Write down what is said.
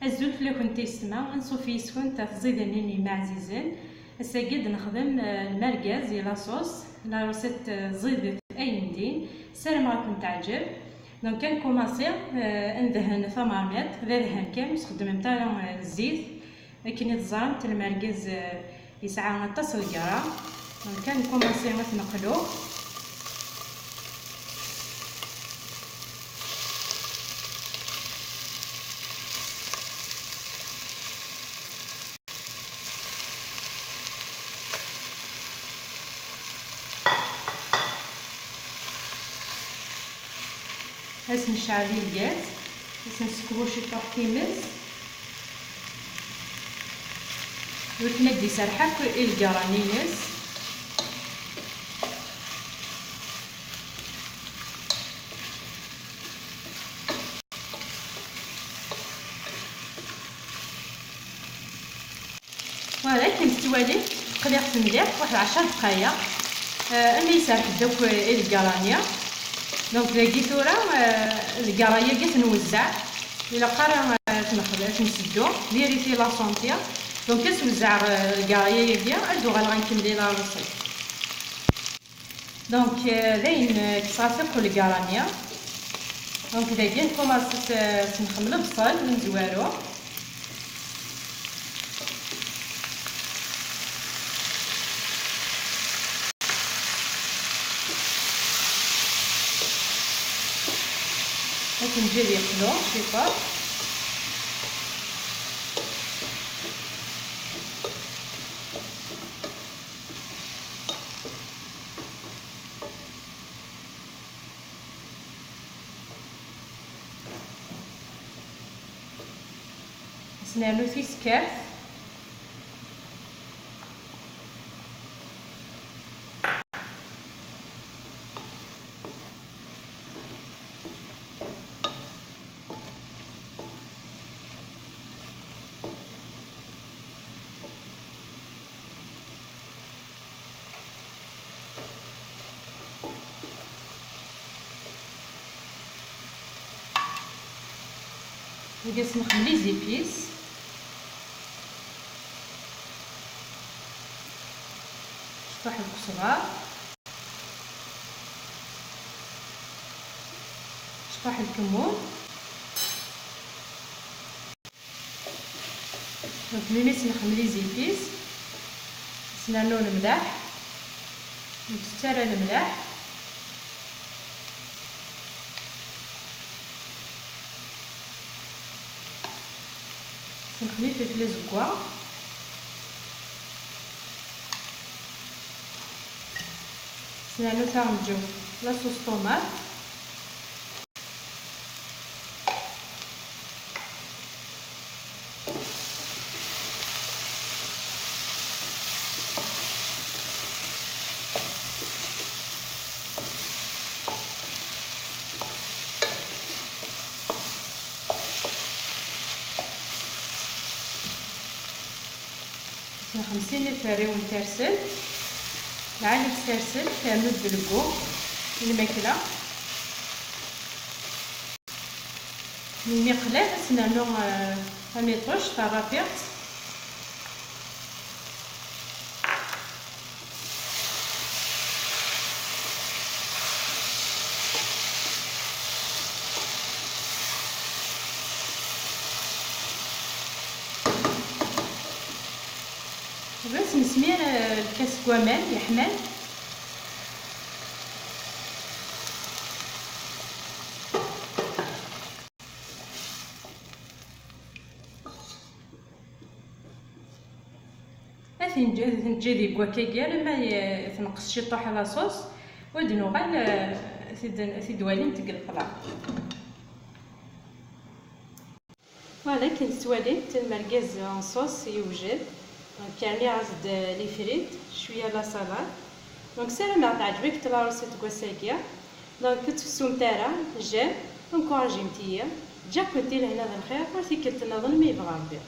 الزول فلاكن تيسما نصوفي يسكن تزيدني معززين. هسا قد نخدم المرقاز يا لاصوص لا روسيت زيدت اي ندين سلام راكم تعجب. دونك كان كوماسي ندهن ثمرميط ذا دهن كامل نستخدم نتاع الزيت لكن يتزرم تاع المرقاز يسعى نطاس القرا. دونك كان كوماسي نقلو هاس نشعل الغاز باش نسكبو شي طوح كيمز وتمدي سرحه القرانيس. ولكن تستوالي قليقت مليح واحد 10 دقائق اما يسرح دوك القرانيه. دونك لاقي ثورة القرايه قيت نوزع الى قرا تنسدو فيريتي لا سونتيا. دونك كنوزع القرايه بيان ادو غنكمل لا روسيت. دونك داين كصافي القرانيه. دونك داير كوماسيت نخمل البصل ونزوارو نجي يقلو شي طاط. سنالو تيسكاف ندير نخلي لي زيبيس شطح الكزبر شطح الكمون. دونك ملي نخلي لي زيبيس نسنانو الملح نكثر الملح نخلي فلفل زكوا سنانو تاغنجو لاصوص طوماط خمسين الفري ونترسل العالي تسرسل كامل بالكو الماكله من مقله سنانو ميطوش طرافيق بس نسمير الكاس كوامان يحمل نجي ديك كاكيا لما تنقص شي طوح لاصوص ودنو غير تدوالي نتقلقلا. ولكن سواليت المرقاز صوص يوجد كامل عزد لي فريت شويه لا سالاد. دونك سلام عجبك لا روسيت كواساكيا. دونك كتفسوم تاعها جاب نكوراجي متيا جا كنتي لهنا الخير ورتي كنت نظن مي بغا ربي.